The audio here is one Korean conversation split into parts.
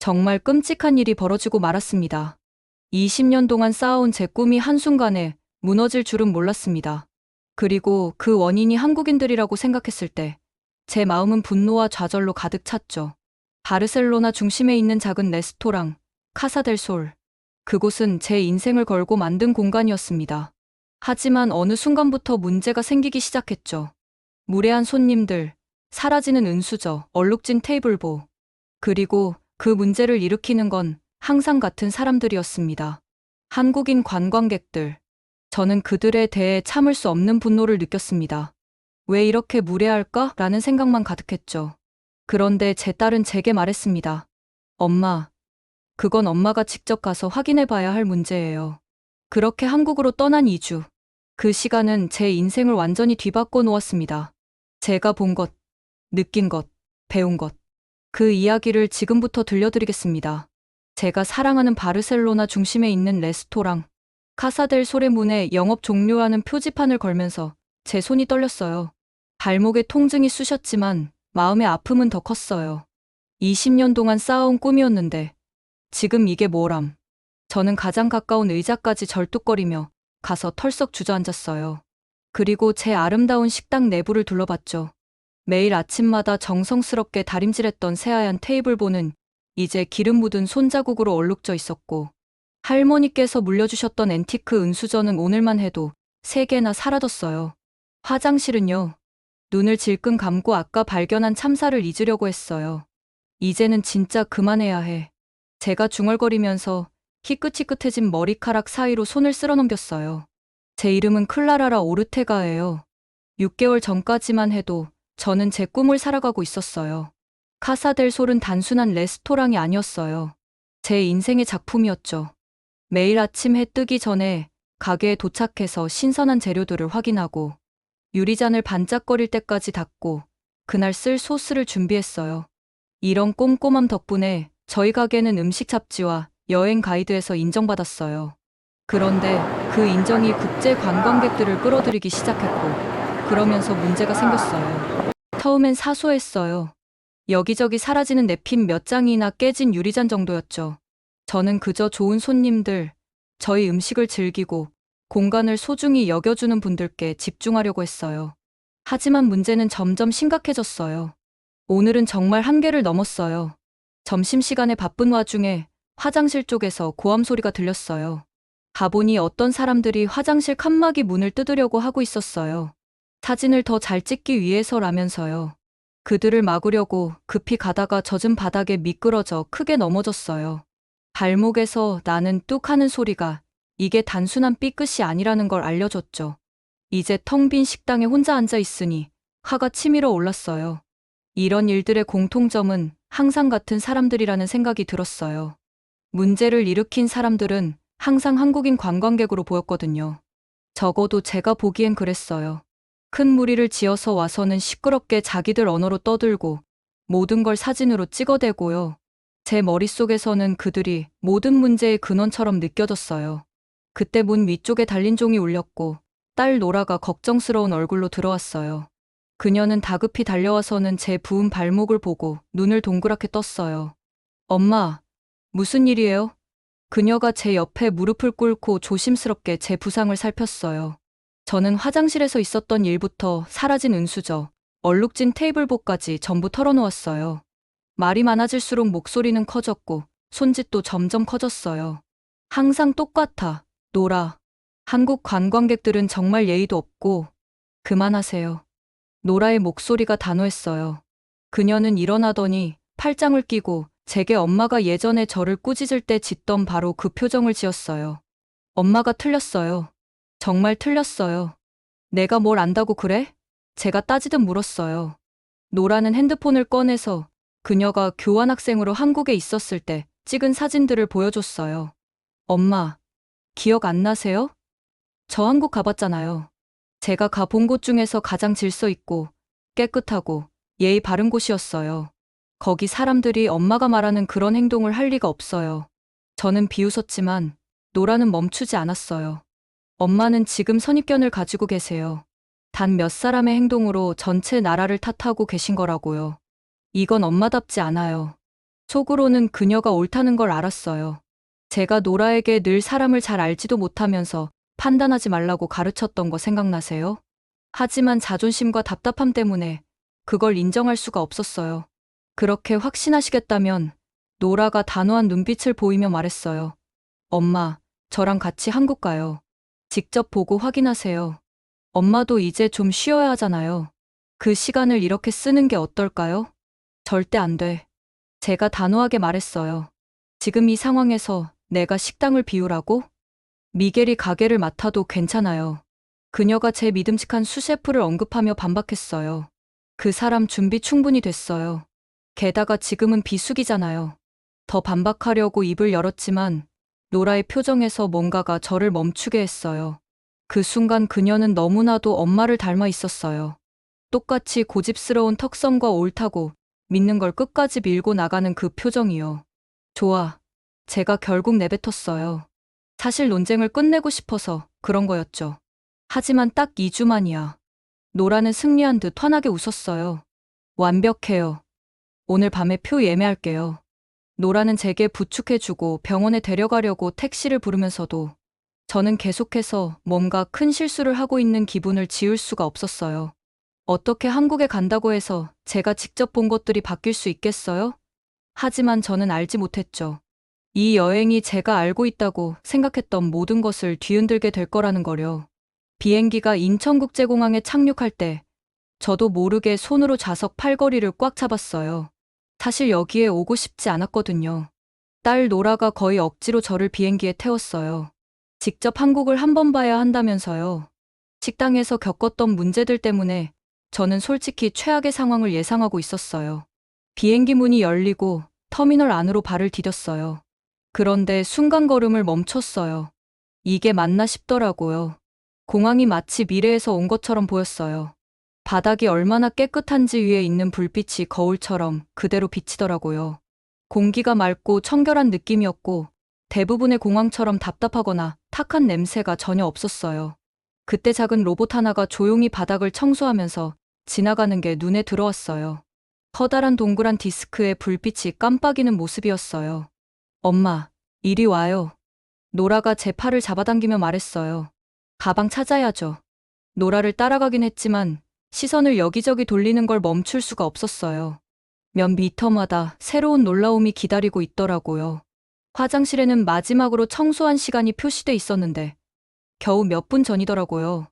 정말 끔찍한 일이 벌어지고 말았습니다. 20년 동안 쌓아온 제 꿈이 한순간에 무너질 줄은 몰랐습니다. 그리고 그 원인이 한국인들이라고 생각했을 때 제 마음은 분노와 좌절로 가득 찼죠. 바르셀로나 중심에 있는 작은 레스토랑, 카사 델 솔. 그곳은 제 인생을 걸고 만든 공간이었습니다. 하지만 어느 순간부터 문제가 생기기 시작했죠. 무례한 손님들, 사라지는 은수저, 얼룩진 테이블보. 그리고 그 문제를 일으키는 건 항상 같은 사람들이었습니다. 한국인 관광객들. 저는 그들에 대해 참을 수 없는 분노를 느꼈습니다. 왜 이렇게 무례할까? 라는 생각만 가득했죠. 그런데 제 딸은 제게 말했습니다. 엄마, 그건 엄마가 직접 가서 확인해 봐야 할 문제예요. 그렇게 한국으로 떠난 2주. 그 시간은 제 인생을 완전히 뒤바꿔 놓았습니다. 제가 본 것, 느낀 것, 배운 것. 그 이야기를 지금부터 들려드리겠습니다. 제가 사랑하는 바르셀로나 중심에 있는 레스토랑, 카사델 솔의 문에 영업 종료하는 표지판을 걸면서 제 손이 떨렸어요. 발목에 통증이 쑤셨지만 마음의 아픔은 더 컸어요. 20년 동안 쌓아온 꿈이었는데 지금 이게 뭐람. 저는 가장 가까운 의자까지 절뚝거리며 가서 털썩 주저앉았어요. 그리고 제 아름다운 식당 내부를 둘러봤죠. 매일 아침마다 정성스럽게 다림질했던 새하얀 테이블보는 이제 기름 묻은 손자국으로 얼룩져 있었고, 할머니께서 물려주셨던 앤티크 은수저는 오늘만 해도 3개나 사라졌어요. 화장실은요. 눈을 질끈 감고 아까 발견한 참사를 잊으려고 했어요. 이제는 진짜 그만해야 해. 제가 중얼거리면서 희끗희끗해진 머리카락 사이로 손을 쓸어넘겼어요. 제 이름은 클라라라 오르테가예요. 6개월 전까지만 해도 저는 제 꿈을 살아가고 있었어요. 카사델 솔은 단순한 레스토랑이 아니었어요. 제 인생의 작품이었죠. 매일 아침 해 뜨기 전에 가게에 도착해서 신선한 재료들을 확인하고 유리잔을 반짝거릴 때까지 닦고 그날 쓸 소스를 준비했어요. 이런 꼼꼼함 덕분에 저희 가게는 음식 잡지와 여행 가이드에서 인정받았어요. 그런데 그 인정이 국제 관광객들을 끌어들이기 시작했고, 그러면서 문제가 생겼어요. 처음엔 사소했어요. 여기저기 사라지는 냅킨 몇 장이나 깨진 유리잔 정도였죠. 저는 그저 좋은 손님들, 저희 음식을 즐기고 공간을 소중히 여겨주는 분들께 집중하려고 했어요. 하지만 문제는 점점 심각해졌어요. 오늘은 정말 한계를 넘었어요. 점심시간에 바쁜 와중에 화장실 쪽에서 고함 소리가 들렸어요. 가보니 어떤 사람들이 화장실 칸막이 문을 뜯으려고 하고 있었어요. 사진을 더 잘 찍기 위해서라면서요. 그들을 막으려고 급히 가다가 젖은 바닥에 미끄러져 크게 넘어졌어요. 발목에서 나는 뚝 하는 소리가 이게 단순한 삐끗이 아니라는 걸 알려줬죠. 이제 텅 빈 식당에 혼자 앉아 있으니 화가 치밀어 올랐어요. 이런 일들의 공통점은 항상 같은 사람들이라는 생각이 들었어요. 문제를 일으킨 사람들은 항상 한국인 관광객으로 보였거든요. 적어도 제가 보기엔 그랬어요. 큰 무리를 지어서 와서는 시끄럽게 자기들 언어로 떠들고 모든 걸 사진으로 찍어대고요. 제 머릿속에서는 그들이 모든 문제의 근원처럼 느껴졌어요. 그때 문 위쪽에 달린 종이 울렸고 딸 노라가 걱정스러운 얼굴로 들어왔어요. 그녀는 다급히 달려와서는 제 부은 발목을 보고 눈을 동그랗게 떴어요. 엄마, 무슨 일이에요? 그녀가 제 옆에 무릎을 꿇고 조심스럽게 제 부상을 살폈어요. 저는 화장실에서 있었던 일부터 사라진 은수저, 얼룩진 테이블보까지 전부 털어놓았어요. 말이 많아질수록 목소리는 커졌고 손짓도 점점 커졌어요. 항상 똑같아, 노라. 한국 관광객들은 정말 예의도 없고. 그만하세요. 노라의 목소리가 단호했어요. 그녀는 일어나더니 팔짱을 끼고 제게 엄마가 예전에 저를 꾸짖을 때 짓던 바로 그 표정을 지었어요. 엄마가 틀렸어요. 정말 틀렸어요. 내가 뭘 안다고 그래? 제가 따지듯 물었어요. 노라는 핸드폰을 꺼내서 그녀가 교환학생으로 한국에 있었을 때 찍은 사진들을 보여줬어요. 엄마, 기억 안 나세요? 저 한국 가봤잖아요. 제가 가본 곳 중에서 가장 질서 있고 깨끗하고 예의 바른 곳이었어요. 거기 사람들이 엄마가 말하는 그런 행동을 할 리가 없어요. 저는 비웃었지만 노라는 멈추지 않았어요. 엄마는 지금 선입견을 가지고 계세요. 단 몇 사람의 행동으로 전체 나라를 탓하고 계신 거라고요. 이건 엄마답지 않아요. 속으로는 그녀가 옳다는 걸 알았어요. 제가 노라에게 늘 사람을 잘 알지도 못하면서 판단하지 말라고 가르쳤던 거 생각나세요? 하지만 자존심과 답답함 때문에 그걸 인정할 수가 없었어요. 그렇게 확신하시겠다면 노라가 단호한 눈빛을 보이며 말했어요. 엄마, 저랑 같이 한국 가요. 직접 보고 확인하세요. 엄마도 이제 좀 쉬어야 하잖아요. 그 시간을 이렇게 쓰는 게 어떨까요? 절대 안 돼. 제가 단호하게 말했어요. 지금 이 상황에서 내가 식당을 비우라고? 미겔이 가게를 맡아도 괜찮아요. 그녀가 제 믿음직한 수셰프를 언급하며 반박했어요. 그 사람 준비 충분히 됐어요. 게다가 지금은 비수기잖아요. 더 반박하려고 입을 열었지만 노라의 표정에서 뭔가가 저를 멈추게 했어요. 그 순간 그녀는 너무나도 엄마를 닮아 있었어요. 똑같이 고집스러운 턱선과 옳다고 믿는 걸 끝까지 밀고 나가는 그 표정이요. 좋아. 제가 결국 내뱉었어요. 사실 논쟁을 끝내고 싶어서 그런 거였죠. 하지만 딱 2주 만이야. 노라는 승리한 듯 환하게 웃었어요. 완벽해요. 오늘 밤에 표 예매할게요. 노라는 제게 부축해주고 병원에 데려가려고 택시를 부르면서도 저는 계속해서 뭔가 큰 실수를 하고 있는 기분을 지울 수가 없었어요. 어떻게 한국에 간다고 해서 제가 직접 본 것들이 바뀔 수 있겠어요? 하지만 저는 알지 못했죠. 이 여행이 제가 알고 있다고 생각했던 모든 것을 뒤흔들게 될 거라는 거요. 비행기가 인천국제공항에 착륙할 때 저도 모르게 손으로 좌석 팔걸이를 꽉 잡았어요. 사실 여기에 오고 싶지 않았거든요. 딸 노라가 거의 억지로 저를 비행기에 태웠어요. 직접 한국을 한 번 봐야 한다면서요. 식당에서 겪었던 문제들 때문에 저는 솔직히 최악의 상황을 예상하고 있었어요. 비행기 문이 열리고 터미널 안으로 발을 디뎠어요. 그런데 순간 걸음을 멈췄어요. 이게 맞나 싶더라고요. 공항이 마치 미래에서 온 것처럼 보였어요. 바닥이 얼마나 깨끗한지 위에 있는 불빛이 거울처럼 그대로 비치더라고요. 공기가 맑고 청결한 느낌이었고 대부분의 공항처럼 답답하거나 탁한 냄새가 전혀 없었어요. 그때 작은 로봇 하나가 조용히 바닥을 청소하면서 지나가는 게 눈에 들어왔어요. 커다란 동그란 디스크에 불빛이 깜빡이는 모습이었어요. 엄마, 이리 와요. 노라가 제 팔을 잡아당기며 말했어요. 가방 찾아야죠. 노라를 따라가긴 했지만 시선을 여기저기 돌리는 걸 멈출 수가 없었어요. 몇 미터마다 새로운 놀라움이 기다리고 있더라고요. 화장실에는 마지막으로 청소한 시간이 표시돼 있었는데 겨우 몇 분 전이더라고요.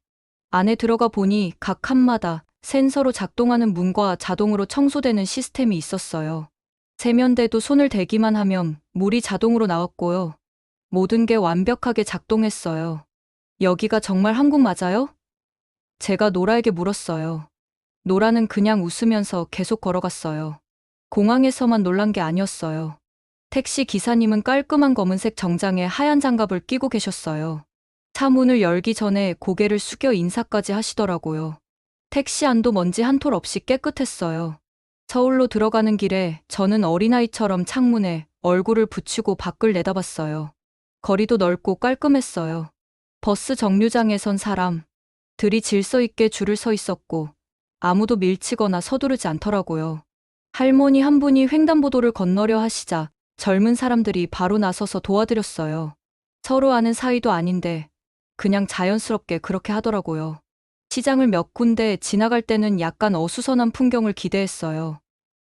안에 들어가 보니 각 칸마다 센서로 작동하는 문과 자동으로 청소되는 시스템이 있었어요. 세면대도 손을 대기만 하면 물이 자동으로 나왔고요. 모든 게 완벽하게 작동했어요. 여기가 정말 한국 맞아요? 제가 노라에게 물었어요. 노라는 그냥 웃으면서 계속 걸어갔어요. 공항에서만 놀란 게 아니었어요. 택시 기사님은 깔끔한 검은색 정장에 하얀 장갑을 끼고 계셨어요. 차 문을 열기 전에 고개를 숙여 인사까지 하시더라고요. 택시 안도 먼지 한 톨 없이 깨끗했어요. 서울로 들어가는 길에 저는 어린아이처럼 창문에 얼굴을 붙이고 밖을 내다봤어요. 거리도 넓고 깔끔했어요. 버스 정류장에 선 사람들이 질서 있게 줄을 서 있었고 아무도 밀치거나 서두르지 않더라고요. 할머니 한 분이 횡단보도를 건너려 하시자 젊은 사람들이 바로 나서서 도와드렸어요. 서로 아는 사이도 아닌데 그냥 자연스럽게 그렇게 하더라고요. 시장을 몇 군데 지나갈 때는 약간 어수선한 풍경을 기대했어요.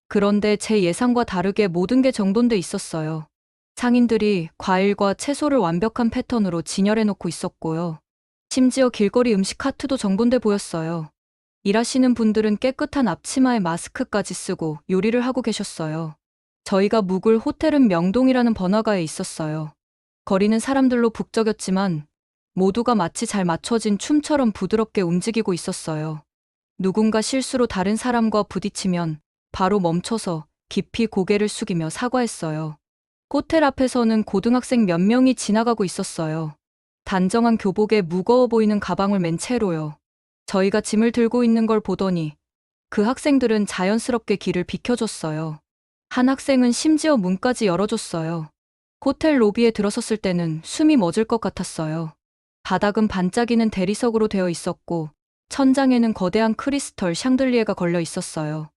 그런데 제 예상과 다르게 모든 게 정돈돼 있었어요. 상인들이 과일과 채소를 완벽한 패턴으로 진열해 놓고 있었고요. 심지어 길거리 음식 카트도 정돈돼 보였어요. 일하시는 분들은 깨끗한 앞치마에 마스크까지 쓰고 요리를 하고 계셨어요. 저희가 묵을 호텔은 명동이라는 번화가에 있었어요. 거리는 사람들로 북적였지만 모두가 마치 잘 맞춰진 춤처럼 부드럽게 움직이고 있었어요. 누군가 실수로 다른 사람과 부딪히면 바로 멈춰서 깊이 고개를 숙이며 사과했어요. 호텔 앞에서는 고등학생 몇 명이 지나가고 있었어요. 단정한 교복에 무거워 보이는 가방을 맨 채로요. 저희가 짐을 들고 있는 걸 보더니 그 학생들은 자연스럽게 길을 비켜줬어요. 한 학생은 심지어 문까지 열어줬어요. 호텔 로비에 들어섰을 때는 숨이 멎을 것 같았어요. 바닥은 반짝이는 대리석으로 되어 있었고 천장에는 거대한 크리스털 샹들리에가 걸려 있었어요.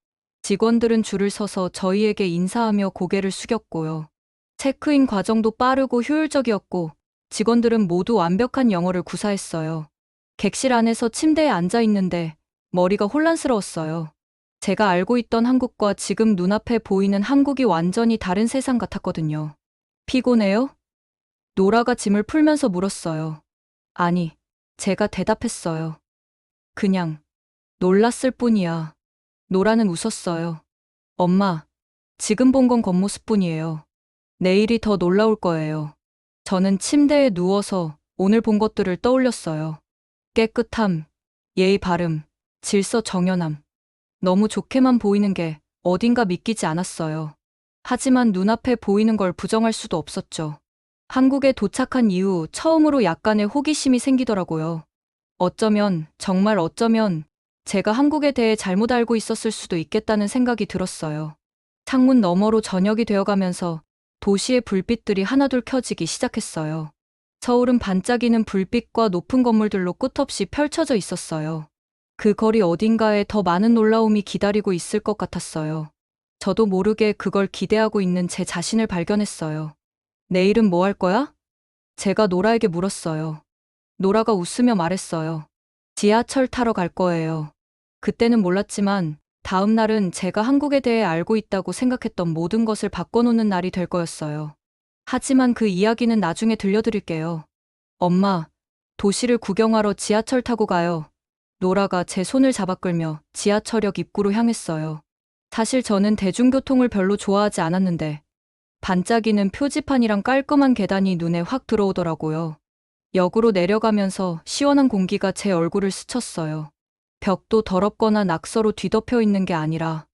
직원들은 줄을 서서 저희에게 인사하며 고개를 숙였고요. 체크인 과정도 빠르고 효율적이었고 직원들은 모두 완벽한 영어를 구사했어요. 객실 안에서 침대에 앉아 있는데 머리가 혼란스러웠어요. 제가 알고 있던 한국과 지금 눈앞에 보이는 한국이 완전히 다른 세상 같았거든요. 피곤해요? 노라가 짐을 풀면서 물었어요. 아니, 제가 대답했어요. 그냥 놀랐을 뿐이야. 노라는 웃었어요. 엄마, 지금 본 건 겉모습뿐이에요. 내일이 더 놀라울 거예요. 저는 침대에 누워서 오늘 본 것들을 떠올렸어요. 깨끗함, 예의 바름, 질서 정연함. 너무 좋게만 보이는 게 어딘가 믿기지 않았어요. 하지만 눈앞에 보이는 걸 부정할 수도 없었죠. 한국에 도착한 이후 처음으로 약간의 호기심이 생기더라고요. 어쩌면, 정말 어쩌면 제가 한국에 대해 잘못 알고 있었을 수도 있겠다는 생각이 들었어요. 창문 너머로 저녁이 되어가면서 도시의 불빛들이 하나둘 켜지기 시작했어요. 서울은 반짝이는 불빛과 높은 건물들로 끝없이 펼쳐져 있었어요. 그 거리 어딘가에 더 많은 놀라움이 기다리고 있을 것 같았어요. 저도 모르게 그걸 기대하고 있는 제 자신을 발견했어요. 내일은 뭐 할 거야? 제가 노라에게 물었어요. 노라가 웃으며 말했어요. 지하철 타러 갈 거예요. 그때는 몰랐지만 다음 날은 제가 한국에 대해 알고 있다고 생각했던 모든 것을 바꿔놓는 날이 될 거였어요. 하지만 그 이야기는 나중에 들려드릴게요. 엄마, 도시를 구경하러 지하철 타고 가요. 노라가 제 손을 잡아 끌며 지하철역 입구로 향했어요. 사실 저는 대중교통을 별로 좋아하지 않았는데 반짝이는 표지판이랑 깔끔한 계단이 눈에 확 들어오더라고요. 역으로 내려가면서 시원한 공기가 제 얼굴을 스쳤어요. 벽도 더럽거나 낙서로 뒤덮여 있는 게 아니라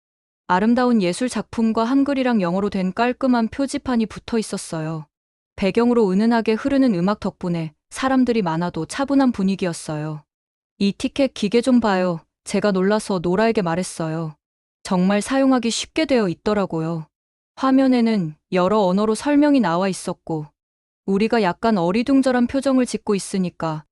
아름다운 예술 작품과 한글이랑 영어로 된 깔끔한 표지판이 붙어 있었어요. 배경으로 은은하게 흐르는 음악 덕분에 사람들이 많아도 차분한 분위기였어요. 이 티켓 기계 좀 봐요. 제가 놀라서 노라에게 말했어요. 정말 사용하기 쉽게 되어 있더라고요. 화면에는 여러 언어로 설명이 나와 있었고 우리가 약간 어리둥절한 표정을 짓고 있으니까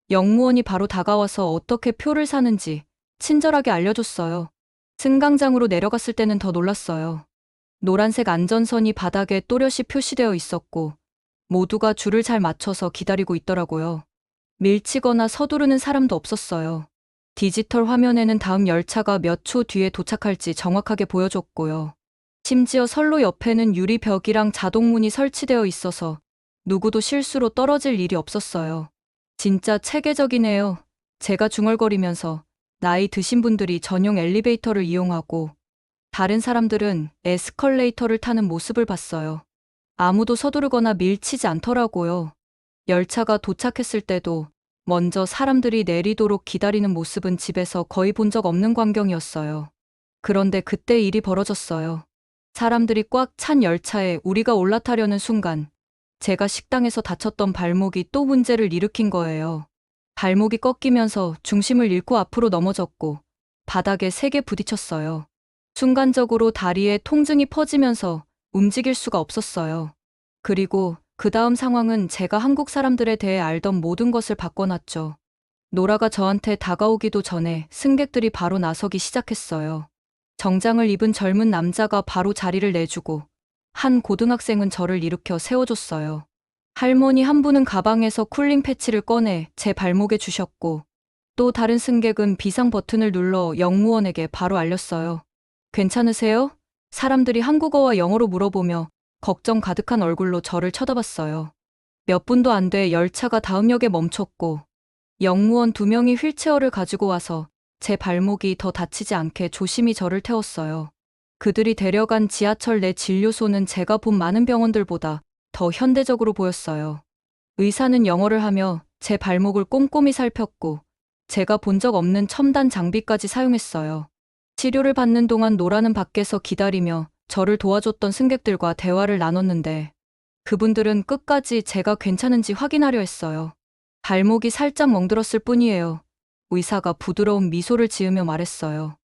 역무원이 바로 다가와서 어떻게 표를 사는지 친절하게 알려줬어요. 승강장으로 내려갔을 때는 더 놀랐어요. 노란색 안전선이 바닥에 또렷이 표시되어 있었고 모두가 줄을 잘 맞춰서 기다리고 있더라고요. 밀치거나 서두르는 사람도 없었어요. 디지털 화면에는 다음 열차가 몇 초 뒤에 도착할지 정확하게 보여줬고요. 심지어 선로 옆에는 유리벽이랑 자동문이 설치되어 있어서 누구도 실수로 떨어질 일이 없었어요. 진짜 체계적이네요. 제가 중얼거리면서 나이 드신 분들이 전용 엘리베이터를 이용하고 다른 사람들은 에스컬레이터를 타는 모습을 봤어요. 아무도 서두르거나 밀치지 않더라고요. 열차가 도착했을 때도 먼저 사람들이 내리도록 기다리는 모습은 집에서 거의 본 적 없는 광경이었어요. 그런데 그때 일이 벌어졌어요. 사람들이 꽉 찬 열차에 우리가 올라타려는 순간 제가 식당에서 다쳤던 발목이 또 문제를 일으킨 거예요. 발목이 꺾이면서 중심을 잃고 앞으로 넘어졌고 바닥에 세게 부딪혔어요. 순간적으로 다리에 통증이 퍼지면서 움직일 수가 없었어요. 그리고 그 다음 상황은 제가 한국 사람들에 대해 알던 모든 것을 바꿔놨죠. 노라가 저한테 다가오기도 전에 승객들이 바로 나서기 시작했어요. 정장을 입은 젊은 남자가 바로 자리를 내주고 한 고등학생은 저를 일으켜 세워줬어요. 할머니 한 분은 가방에서 쿨링 패치를 꺼내 제 발목에 주셨고 또 다른 승객은 비상 버튼을 눌러 역무원에게 바로 알렸어요. 괜찮으세요? 사람들이 한국어와 영어로 물어보며 걱정 가득한 얼굴로 저를 쳐다봤어요. 몇 분도 안 돼 열차가 다음 역에 멈췄고 역무원 2명이 휠체어를 가지고 와서 제 발목이 더 다치지 않게 조심히 저를 태웠어요. 그들이 데려간 지하철 내 진료소는 제가 본 많은 병원들보다 더 현대적으로 보였어요. 의사는 영어를 하며 제 발목을 꼼꼼히 살폈고 제가 본 적 없는 첨단 장비까지 사용했어요. 치료를 받는 동안 노라는 밖에서 기다리며 저를 도와줬던 승객들과 대화를 나눴는데 그분들은 끝까지 제가 괜찮은지 확인하려 했어요. 발목이 살짝 멍들었을 뿐이에요. 의사가 부드러운 미소를 지으며 말했어요.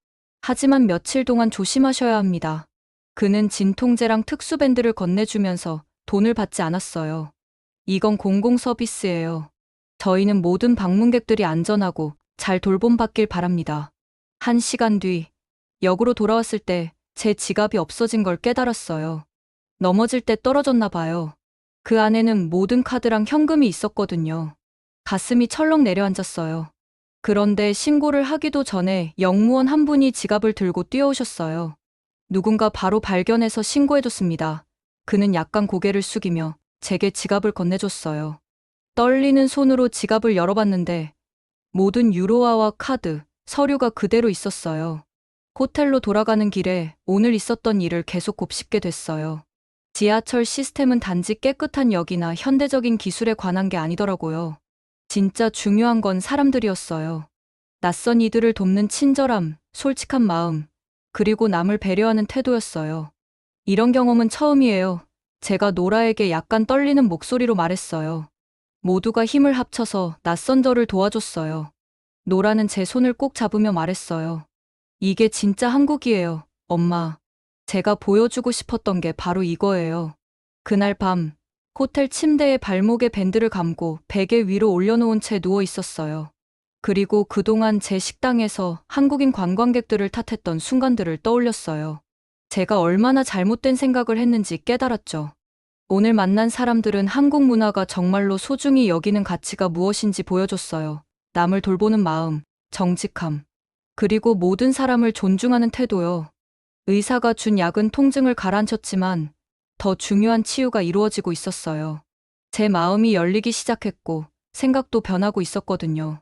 하지만 며칠 동안 조심하셔야 합니다. 그는 진통제랑 특수밴드를 건네주면서 돈을 받지 않았어요. 이건 공공 서비스예요. 저희는 모든 방문객들이 안전하고 잘 돌봄받길 바랍니다. 1시간 뒤 역으로 돌아왔을 때 제 지갑이 없어진 걸 깨달았어요. 넘어질 때 떨어졌나 봐요. 그 안에는 모든 카드랑 현금이 있었거든요. 가슴이 철렁 내려앉았어요. 그런데 신고를 하기도 전에 영무원 한 분이 지갑을 들고 뛰어오셨어요. 누군가 바로 발견해서 신고해줬습니다. 그는 약간 고개를 숙이며 제게 지갑을 건네줬어요. 떨리는 손으로 지갑을 열어봤는데 모든 유로화와 카드, 서류가 그대로 있었어요. 호텔로 돌아가는 길에 오늘 있었던 일을 계속 곱씹게 됐어요. 지하철 시스템은 단지 깨끗한 역이나 현대적인 기술에 관한 게 아니더라고요. 진짜 중요한 건 사람들이었어요. 낯선 이들을 돕는 친절함, 솔직한 마음, 그리고 남을 배려하는 태도였어요. 이런 경험은 처음이에요. 제가 노라에게 약간 떨리는 목소리로 말했어요. 모두가 힘을 합쳐서 낯선 저를 도와줬어요. 노라는 제 손을 꼭 잡으며 말했어요. 이게 진짜 한국이에요, 엄마. 제가 보여주고 싶었던 게 바로 이거예요. 그날 밤, 호텔 침대에 발목에 밴드를 감고 베개 위로 올려놓은 채 누워 있었어요. 그리고 그동안 제 식당에서 한국인 관광객들을 탓했던 순간들을 떠올렸어요. 제가 얼마나 잘못된 생각을 했는지 깨달았죠. 오늘 만난 사람들은 한국 문화가 정말로 소중히 여기는 가치가 무엇인지 보여줬어요. 남을 돌보는 마음, 정직함, 그리고 모든 사람을 존중하는 태도요. 의사가 준 약은 통증을 가라앉혔지만 더 중요한 치유가 이루어지고 있었어요. 제 마음이 열리기 시작했고 생각도 변하고 있었거든요.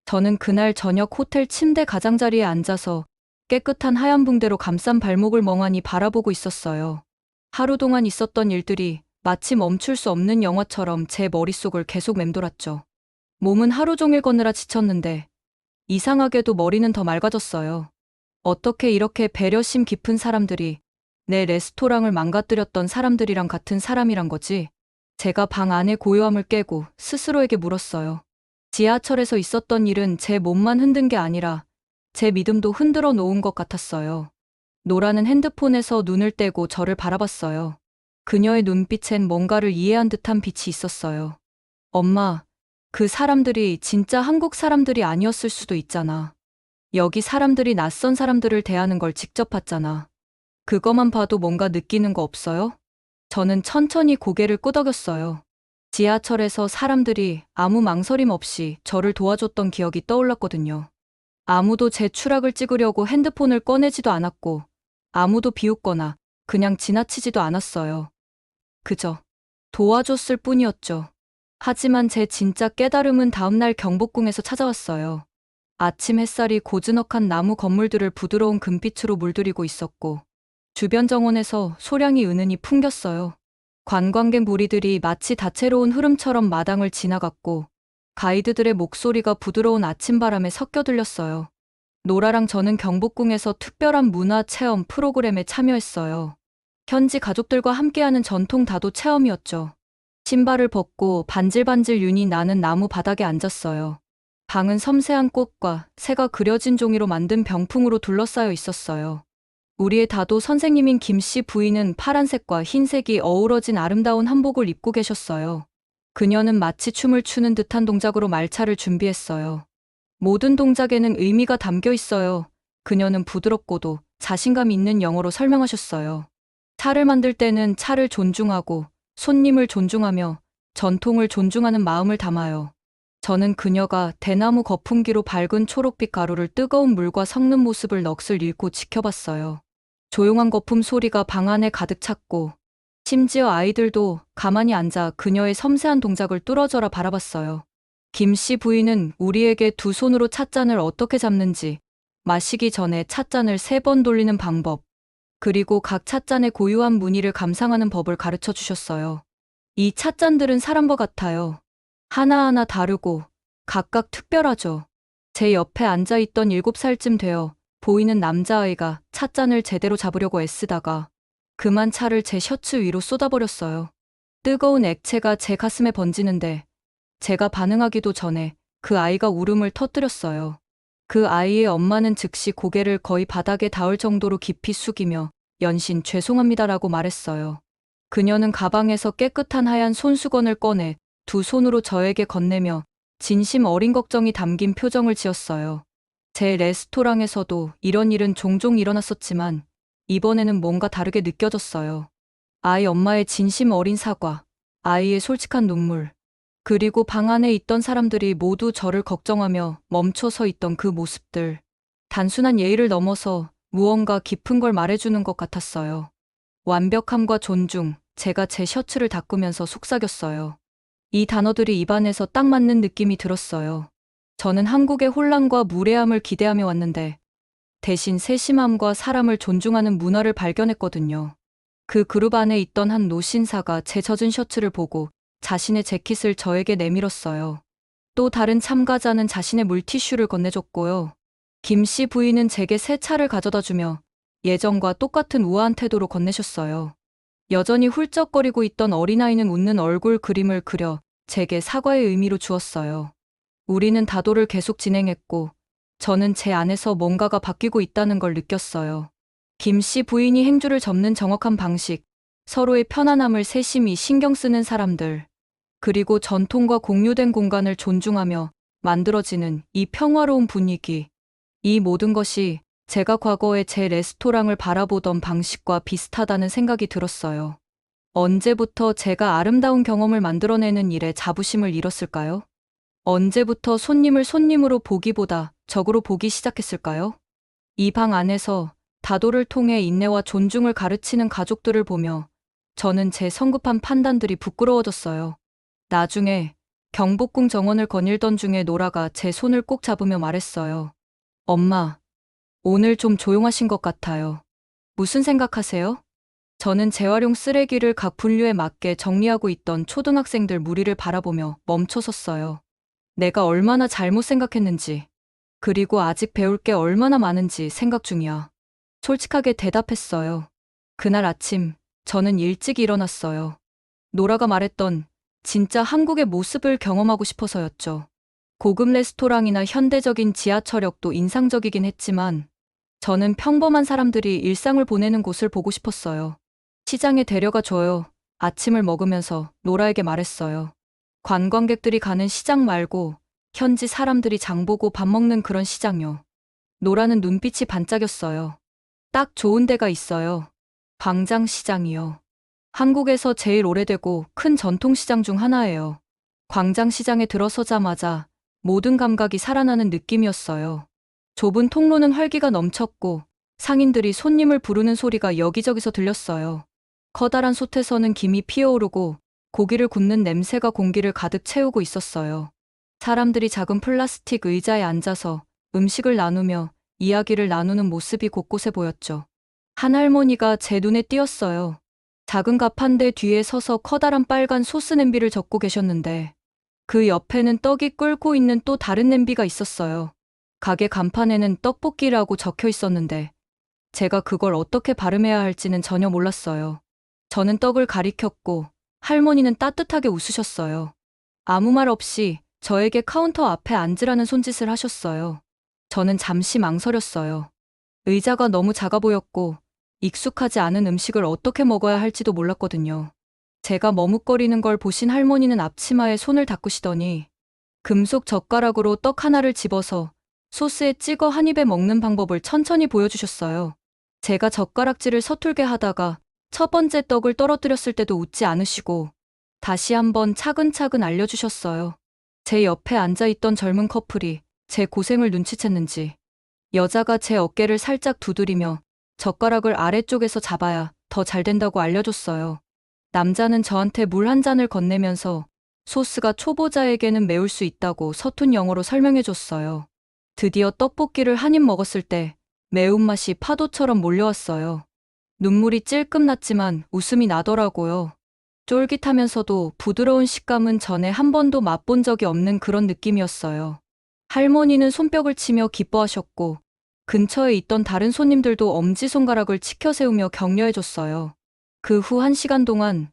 저는 그날 저녁 호텔 침대 가장자리에 앉아서 깨끗한 하얀 붕대로 감싼 발목을 멍하니 바라보고 있었어요. 하루 동안 있었던 일들이 마치 멈출 수 없는 영화처럼 제 머릿속을 계속 맴돌았죠. 몸은 하루 종일 걷느라 지쳤는데 이상하게도 머리는 더 맑아졌어요. 어떻게 이렇게 배려심 깊은 사람들이 내 레스토랑을 망가뜨렸던 사람들이랑 같은 사람이란 거지? 제가 방 안의 고요함을 깨고 스스로에게 물었어요. 지하철에서 있었던 일은 제 몸만 흔든 게 아니라 제 믿음도 흔들어 놓은 것 같았어요. 노라는 핸드폰에서 눈을 떼고 저를 바라봤어요. 그녀의 눈빛엔 뭔가를 이해한 듯한 빛이 있었어요. 엄마, 그 사람들이 진짜 한국 사람들이 아니었을 수도 있잖아. 여기 사람들이 낯선 사람들을 대하는 걸 직접 봤잖아. 그거만 봐도 뭔가 느끼는 거 없어요? 저는 천천히 고개를 끄덕였어요. 지하철에서 사람들이 아무 망설임 없이 저를 도와줬던 기억이 떠올랐거든요. 아무도 제 추락을 찍으려고 핸드폰을 꺼내지도 않았고, 아무도 비웃거나 그냥 지나치지도 않았어요. 그저 도와줬을 뿐이었죠. 하지만 제 진짜 깨달음은 다음날 경복궁에서 찾아왔어요. 아침 햇살이 고즈넉한 나무 건물들을 부드러운 금빛으로 물들이고 있었고, 주변 정원에서 소량이 은은히 풍겼어요. 관광객 무리들이 마치 다채로운 흐름처럼 마당을 지나갔고, 가이드들의 목소리가 부드러운 아침바람에 섞여 들렸어요. 노라랑 저는 경복궁에서 특별한 문화 체험 프로그램에 참여했어요. 현지 가족들과 함께하는 전통 다도 체험이었죠. 신발을 벗고 반질반질 윤이 나는 나무 바닥에 앉았어요. 방은 섬세한 꽃과 새가 그려진 종이로 만든 병풍으로 둘러싸여 있었어요. 우리의 다도 선생님인 김 씨 부인은 파란색과 흰색이 어우러진 아름다운 한복을 입고 계셨어요. 그녀는 마치 춤을 추는 듯한 동작으로 말차를 준비했어요. 모든 동작에는 의미가 담겨 있어요. 그녀는 부드럽고도 자신감 있는 영어로 설명하셨어요. 차를 만들 때는 차를 존중하고 손님을 존중하며 전통을 존중하는 마음을 담아요. 저는 그녀가 대나무 거품기로 밝은 초록빛 가루를 뜨거운 물과 섞는 모습을 넋을 잃고 지켜봤어요. 조용한 거품 소리가 방 안에 가득 찼고 심지어 아이들도 가만히 앉아 그녀의 섬세한 동작을 뚫어져라 바라봤어요. 김 씨 부인은 우리에게 두 손으로 찻잔을 어떻게 잡는지, 마시기 전에 찻잔을 3번 돌리는 방법, 그리고 각 찻잔의 고유한 무늬를 감상하는 법을 가르쳐 주셨어요. 이 찻잔들은 사람과 같아요. 하나하나 다르고 각각 특별하죠. 제 옆에 앉아있던 7살쯤 되어 보이는 남자아이가 찻잔을 제대로 잡으려고 애쓰다가 그만 차를 제 셔츠 위로 쏟아버렸어요. 뜨거운 액체가 제 가슴에 번지는데 제가 반응하기도 전에 그 아이가 울음을 터뜨렸어요. 그 아이의 엄마는 즉시 고개를 거의 바닥에 닿을 정도로 깊이 숙이며 연신 죄송합니다라고 말했어요. 그녀는 가방에서 깨끗한 하얀 손수건을 꺼내 두 손으로 저에게 건네며 진심 어린 걱정이 담긴 표정을 지었어요. 제 레스토랑에서도 이런 일은 종종 일어났었지만 이번에는 뭔가 다르게 느껴졌어요. 아이 엄마의 진심 어린 사과, 아이의 솔직한 눈물, 그리고 방 안에 있던 사람들이 모두 저를 걱정하며 멈춰 서 있던 그 모습들. 단순한 예의를 넘어서 무언가 깊은 걸 말해주는 것 같았어요. 완벽함과 존중, 제가 제 셔츠를 닦으면서 속삭였어요. 이 단어들이 입안에서 딱 맞는 느낌이 들었어요. 저는 한국의 혼란과 무례함을 기대하며 왔는데 대신 세심함과 사람을 존중하는 문화를 발견했거든요. 그 그룹 안에 있던 한 노신사가 제 젖은 셔츠를 보고 자신의 재킷을 저에게 내밀었어요. 또 다른 참가자는 자신의 물티슈를 건네줬고요. 김 씨 부인은 제게 새 차를 가져다 주며 예전과 똑같은 우아한 태도로 건네셨어요. 여전히 훌쩍거리고 있던 어린아이는 웃는 얼굴 그림을 그려 제게 사과의 의미로 주었어요. 우리는 다도를 계속 진행했고 저는 제 안에서 뭔가가 바뀌고 있다는 걸 느꼈어요. 김 씨 부인이 행주를 접는 정확한 방식, 서로의 편안함을 세심히 신경 쓰는 사람들, 그리고 전통과 공유된 공간을 존중하며 만들어지는 이 평화로운 분위기. 이 모든 것이 제가 과거에 제 레스토랑을 바라보던 방식과 비슷하다는 생각이 들었어요. 언제부터 제가 아름다운 경험을 만들어내는 일에 자부심을 잃었을까요? 언제부터 손님을 손님으로 보기보다 적으로 보기 시작했을까요? 이 방 안에서 다도를 통해 인내와 존중을 가르치는 가족들을 보며 저는 제 성급한 판단들이 부끄러워졌어요. 나중에 경복궁 정원을 거닐던 중에 노라가 제 손을 꼭 잡으며 말했어요. 엄마, 오늘 좀 조용하신 것 같아요. 무슨 생각하세요? 저는 재활용 쓰레기를 각 분류에 맞게 정리하고 있던 초등학생들 무리를 바라보며 멈춰섰어요. 내가 얼마나 잘못 생각했는지, 그리고 아직 배울 게 얼마나 많은지 생각 중이야. 솔직하게 대답했어요. 그날 아침, 저는 일찍 일어났어요. 노라가 말했던 진짜 한국의 모습을 경험하고 싶어서였죠. 고급 레스토랑이나 현대적인 지하철역도 인상적이긴 했지만 저는 평범한 사람들이 일상을 보내는 곳을 보고 싶었어요. 시장에 데려가 줘요. 아침을 먹으면서 노라에게 말했어요. 관광객들이 가는 시장 말고 현지 사람들이 장보고 밥 먹는 그런 시장요. 노라는 눈빛이 반짝였어요. 딱 좋은 데가 있어요. 광장시장이요. 한국에서 제일 오래되고 큰 전통시장 중 하나예요. 광장시장에 들어서자마자 모든 감각이 살아나는 느낌이었어요. 좁은 통로는 활기가 넘쳤고 상인들이 손님을 부르는 소리가 여기저기서 들렸어요. 커다란 솥에서는 김이 피어오르고 고기를 굽는 냄새가 공기를 가득 채우고 있었어요. 사람들이 작은 플라스틱 의자에 앉아서 음식을 나누며 이야기를 나누는 모습이 곳곳에 보였죠. 한 할머니가 제 눈에 띄었어요. 작은 가판대 뒤에 서서 커다란 빨간 소스 냄비를 접고 계셨는데 그 옆에는 떡이 끓고 있는 또 다른 냄비가 있었어요. 가게 간판에는 떡볶이라고 적혀 있었는데 제가 그걸 어떻게 발음해야 할지는 전혀 몰랐어요. 저는 떡을 가리켰고 할머니는 따뜻하게 웃으셨어요. 아무 말 없이 저에게 카운터 앞에 앉으라는 손짓을 하셨어요. 저는 잠시 망설였어요. 의자가 너무 작아 보였고 익숙하지 않은 음식을 어떻게 먹어야 할지도 몰랐거든요. 제가 머뭇거리는 걸 보신 할머니는 앞치마에 손을 닦으시더니 금속 젓가락으로 떡 하나를 집어서 소스에 찍어 한 입에 먹는 방법을 천천히 보여주셨어요. 제가 젓가락질을 서툴게 하다가 첫 번째 떡을 떨어뜨렸을 때도 웃지 않으시고 다시 한번 차근차근 알려주셨어요. 제 옆에 앉아있던 젊은 커플이 제 고생을 눈치챘는지 여자가 제 어깨를 살짝 두드리며 젓가락을 아래쪽에서 잡아야 더 잘 된다고 알려줬어요. 남자는 저한테 물 한 잔을 건네면서 소스가 초보자에게는 매울 수 있다고 서툰 영어로 설명해줬어요. 드디어 떡볶이를 한 입 먹었을 때 매운맛이 파도처럼 몰려왔어요. 눈물이 찔끔 났지만 웃음이 나더라고요. 쫄깃하면서도 부드러운 식감은 전에 한 번도 맛본 적이 없는 그런 느낌이었어요. 할머니는 손뼉을 치며 기뻐하셨고 근처에 있던 다른 손님들도 엄지손가락을 치켜세우며 격려해줬어요. 그 후 1시간 동안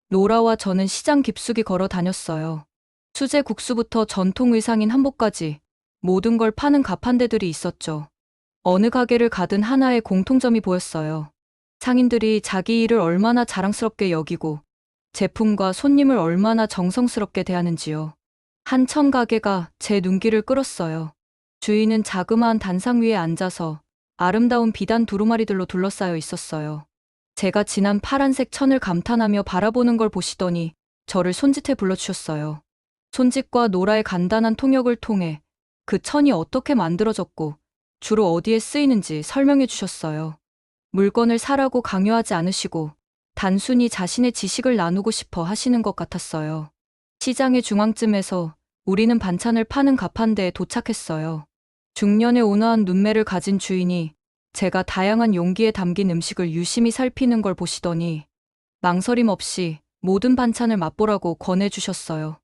노라와 저는 시장 깊숙이 걸어 다녔어요. 수제 국수부터 전통 의상인 한복까지 모든 걸 파는 가판대들이 있었죠. 어느 가게를 가든 하나의 공통점이 보였어요. 상인들이 자기 일을 얼마나 자랑스럽게 여기고 제품과 손님을 얼마나 정성스럽게 대하는지요. 한천 가게가 제 눈길을 끌었어요. 주인은 자그마한 단상 위에 앉아서 아름다운 비단 두루마리들로 둘러싸여 있었어요. 제가 진한 파란색 천을 감탄하며 바라보는 걸 보시더니 저를 손짓해 불러주셨어요. 손짓과 노라의 간단한 통역을 통해 그 천이 어떻게 만들어졌고 주로 어디에 쓰이는지 설명해 주셨어요. 물건을 사라고 강요하지 않으시고 단순히 자신의 지식을 나누고 싶어 하시는 것 같았어요. 시장의 중앙쯤에서 우리는 반찬을 파는 가판대에 도착했어요. 중년의 온화한 눈매를 가진 주인이 제가 다양한 용기에 담긴 음식을 유심히 살피는 걸 보시더니 망설임 없이 모든 반찬을 맛보라고 권해주셨어요.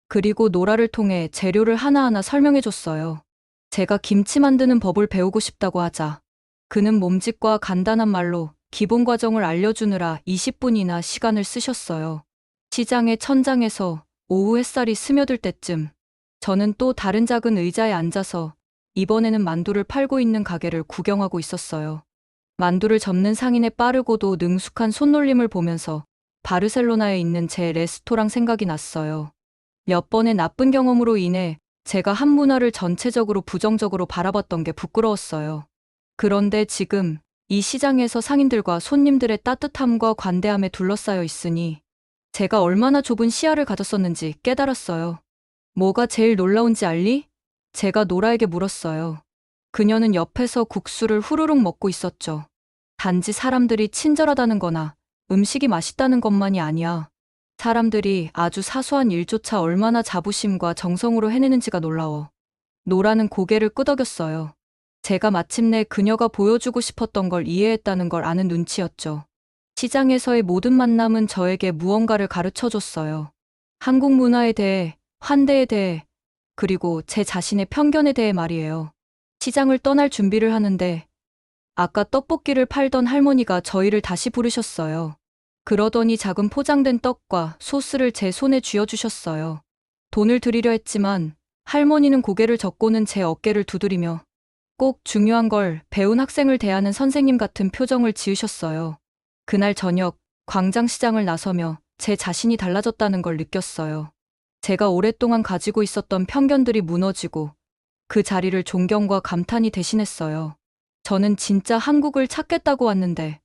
그리고 노라를 통해 재료를 하나하나 설명해줬어요. 제가 김치 만드는 법을 배우고 싶다고 하자 그는 몸짓과 간단한 말로 기본 과정을 알려주느라 20분이나 시간을 쓰셨어요. 시장의 천장에서 오후 햇살이 스며들 때쯤 저는 또 다른 작은 의자에 앉아서 이번에는 만두를 팔고 있는 가게를 구경하고 있었어요. 만두를 접는 상인의 빠르고도 능숙한 손놀림을 보면서 바르셀로나에 있는 제 레스토랑 생각이 났어요. 몇 번의 나쁜 경험으로 인해 제가 한 문화를 전체적으로 부정적으로 바라봤던 게 부끄러웠어요. 그런데 지금 이 시장에서 상인들과 손님들의 따뜻함과 관대함에 둘러싸여 있으니 제가 얼마나 좁은 시야를 가졌었는지 깨달았어요. 뭐가 제일 놀라운지 알리? 제가 노라에게 물었어요. 그녀는 옆에서 국수를 후루룩 먹고 있었죠. 단지 사람들이 친절하다는 거나 음식이 맛있다는 것만이 아니야. 사람들이 아주 사소한 일조차 얼마나 자부심과 정성으로 해내는지가 놀라워. 노라는 고개를 끄덕였어요. 제가 마침내 그녀가 보여주고 싶었던 걸 이해했다는 걸 아는 눈치였죠. 시장에서의 모든 만남은 저에게 무언가를 가르쳐줬어요. 한국 문화에 대해, 환대에 대해, 그리고 제 자신의 편견에 대해 말이에요. 시장을 떠날 준비를 하는데 아까 떡볶이를 팔던 할머니가 저희를 다시 부르셨어요. 그러더니 작은 포장된 떡과 소스를 제 손에 쥐어주셨어요. 돈을 드리려 했지만 할머니는 고개를 젓고는 제 어깨를 두드리며 꼭 중요한 걸 배운 학생을 대하는 선생님 같은 표정을 지으셨어요. 그날 저녁 광장시장을 나서며 제 자신이 달라졌다는 걸 느꼈어요. 제가 오랫동안 가지고 있었던 편견들이 무너지고 그 자리를 존경과 감탄이 대신했어요. 저는 진짜 한국을 찾겠다고 왔는데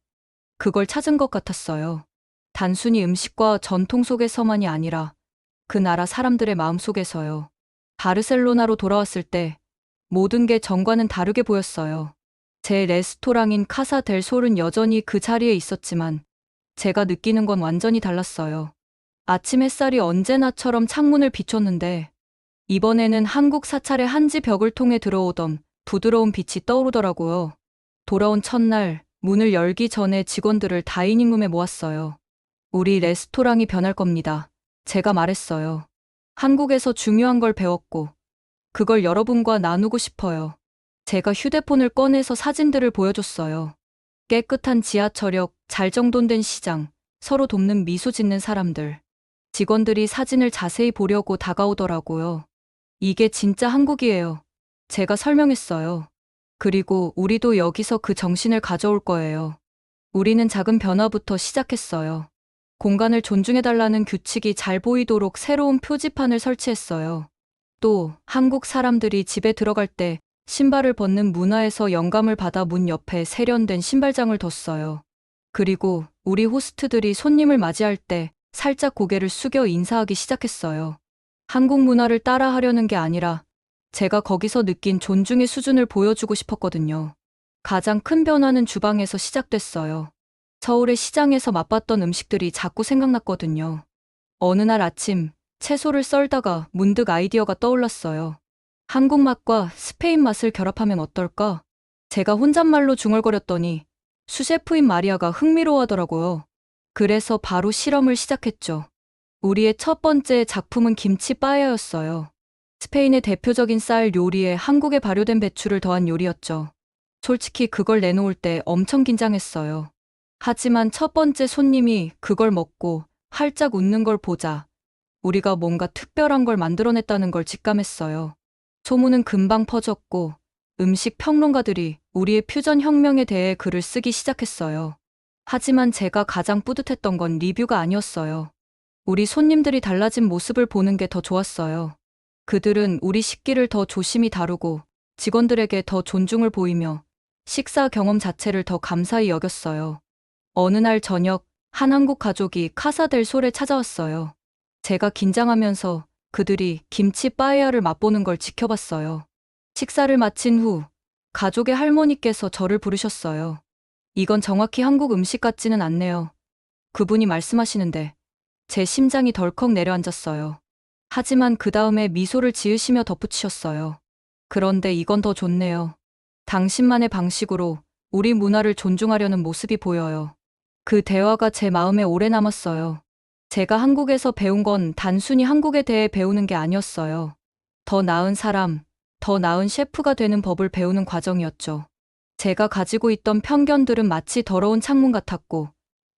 그걸 찾은 것 같았어요. 단순히 음식과 전통 속에서만이 아니라 그 나라 사람들의 마음속에서요. 바르셀로나로 돌아왔을 때 모든 게 전과는 다르게 보였어요. 제 레스토랑인 카사 델 솔은 여전히 그 자리에 있었지만 제가 느끼는 건 완전히 달랐어요. 아침 햇살이 언제나처럼 창문을 비췄는데 이번에는 한국 사찰의 한지 벽을 통해 들어오던 부드러운 빛이 떠오르더라고요. 돌아온 첫날 문을 열기 전에 직원들을 다이닝룸에 모았어요. 우리 레스토랑이 변할 겁니다. 제가 말했어요. 한국에서 중요한 걸 배웠고 그걸 여러분과 나누고 싶어요. 제가 휴대폰을 꺼내서 사진들을 보여줬어요. 깨끗한 지하철역, 잘 정돈된 시장, 서로 돕는 미소 짓는 사람들. 직원들이 사진을 자세히 보려고 다가오더라고요. 이게 진짜 한국이에요. 제가 설명했어요. 그리고 우리도 여기서 그 정신을 가져올 거예요. 우리는 작은 변화부터 시작했어요. 공간을 존중해달라는 규칙이 잘 보이도록 새로운 표지판을 설치했어요. 또 한국 사람들이 집에 들어갈 때 신발을 벗는 문화에서 영감을 받아 문 옆에 세련된 신발장을 뒀어요. 그리고 우리 호스트들이 손님을 맞이할 때 살짝 고개를 숙여 인사하기 시작했어요. 한국 문화를 따라하려는 게 아니라 제가 거기서 느낀 존중의 수준을 보여주고 싶었거든요. 가장 큰 변화는 주방에서 시작됐어요. 서울의 시장에서 맛봤던 음식들이 자꾸 생각났거든요. 어느 날 아침 채소를 썰다가 문득 아이디어가 떠올랐어요. 한국 맛과 스페인 맛을 결합하면 어떨까? 제가 혼잣말로 중얼거렸더니 수셰프인 마리아가 흥미로워하더라고요. 그래서 바로 실험을 시작했죠. 우리의 첫 번째 작품은 김치 빠에야였어요. 스페인의 대표적인 쌀 요리에 한국에 발효된 배추를 더한 요리였죠. 솔직히 그걸 내놓을 때 엄청 긴장했어요. 하지만 첫 번째 손님이 그걸 먹고 활짝 웃는 걸 보자 우리가 뭔가 특별한 걸 만들어냈다는 걸 직감했어요. 소문은 금방 퍼졌고 음식 평론가들이 우리의 퓨전 혁명에 대해 글을 쓰기 시작했어요. 하지만 제가 가장 뿌듯했던 건 리뷰가 아니었어요. 우리 손님들이 달라진 모습을 보는 게 더 좋았어요. 그들은 우리 식기를 더 조심히 다루고 직원들에게 더 존중을 보이며 식사 경험 자체를 더 감사히 여겼어요. 어느 날 저녁, 한 한국 가족이 카사 델 솔에 찾아왔어요. 제가 긴장하면서 그들이 김치 빠에야를 맛보는 걸 지켜봤어요. 식사를 마친 후 가족의 할머니께서 저를 부르셨어요. 이건 정확히 한국 음식 같지는 않네요. 그분이 말씀하시는데 제 심장이 덜컥 내려앉았어요. 하지만 그 다음에 미소를 지으시며 덧붙이셨어요. 그런데 이건 더 좋네요. 당신만의 방식으로 우리 문화를 존중하려는 모습이 보여요. 그 대화가 제 마음에 오래 남았어요. 제가 한국에서 배운 건 단순히 한국에 대해 배우는 게 아니었어요. 더 나은 사람, 더 나은 셰프가 되는 법을 배우는 과정이었죠. 제가 가지고 있던 편견들은 마치 더러운 창문 같았고,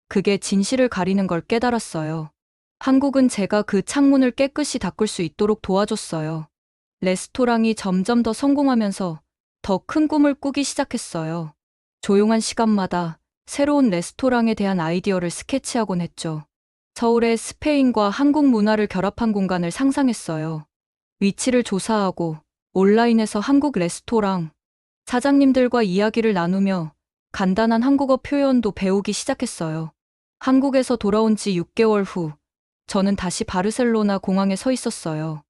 그게 진실을 가리는 걸 깨달았어요. 한국은 제가 그 창문을 깨끗이 닦을 수 있도록 도와줬어요. 레스토랑이 점점 더 성공하면서 더 큰 꿈을 꾸기 시작했어요. 조용한 시간마다 새로운 레스토랑에 대한 아이디어를 스케치하곤 했죠. 서울의 스페인과 한국 문화를 결합한 공간을 상상했어요. 위치를 조사하고 온라인에서 한국 레스토랑 사장님들과 이야기를 나누며 간단한 한국어 표현도 배우기 시작했어요. 한국에서 돌아온 지 6개월 후, 저는 다시 바르셀로나 공항에 서 있었어요.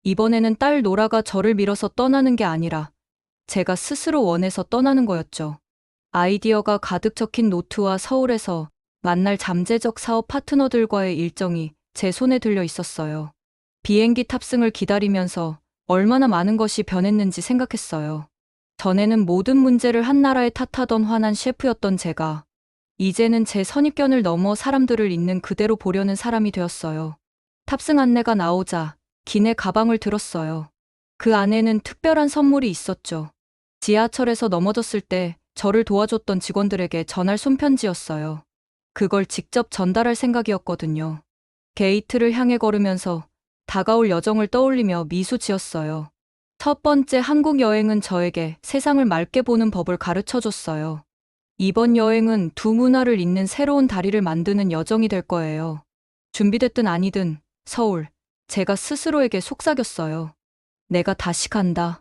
이번에는 딸 노라가 저를 밀어서 떠나는 게 아니라 제가 스스로 원해서 떠나는 거였죠. 아이디어가 가득 적힌 노트와 서울에서 만날 잠재적 사업 파트너들과의 일정이 제 손에 들려 있었어요. 비행기 탑승을 기다리면서 얼마나 많은 것이 변했는지 생각했어요. 전에는 모든 문제를 한 나라에 탓하던 화난 셰프였던 제가 이제는 제 선입견을 넘어 사람들을 있는 그대로 보려는 사람이 되었어요. 탑승 안내가 나오자 기내 가방을 들었어요. 그 안에는 특별한 선물이 있었죠. 지하철에서 넘어졌을 때 저를 도와줬던 직원들에게 전할 손편지였어요. 그걸 직접 전달할 생각이었거든요. 게이트를 향해 걸으면서 다가올 여정을 떠올리며 미소 지었어요. 첫 번째 한국 여행은 저에게 세상을 맑게 보는 법을 가르쳐 줬어요. 이번 여행은 두 문화를 잇는 새로운 다리를 만드는 여정이 될 거예요. 준비됐든 아니든 서울, 제가 스스로에게 속삭였어요. 내가 다시 간다.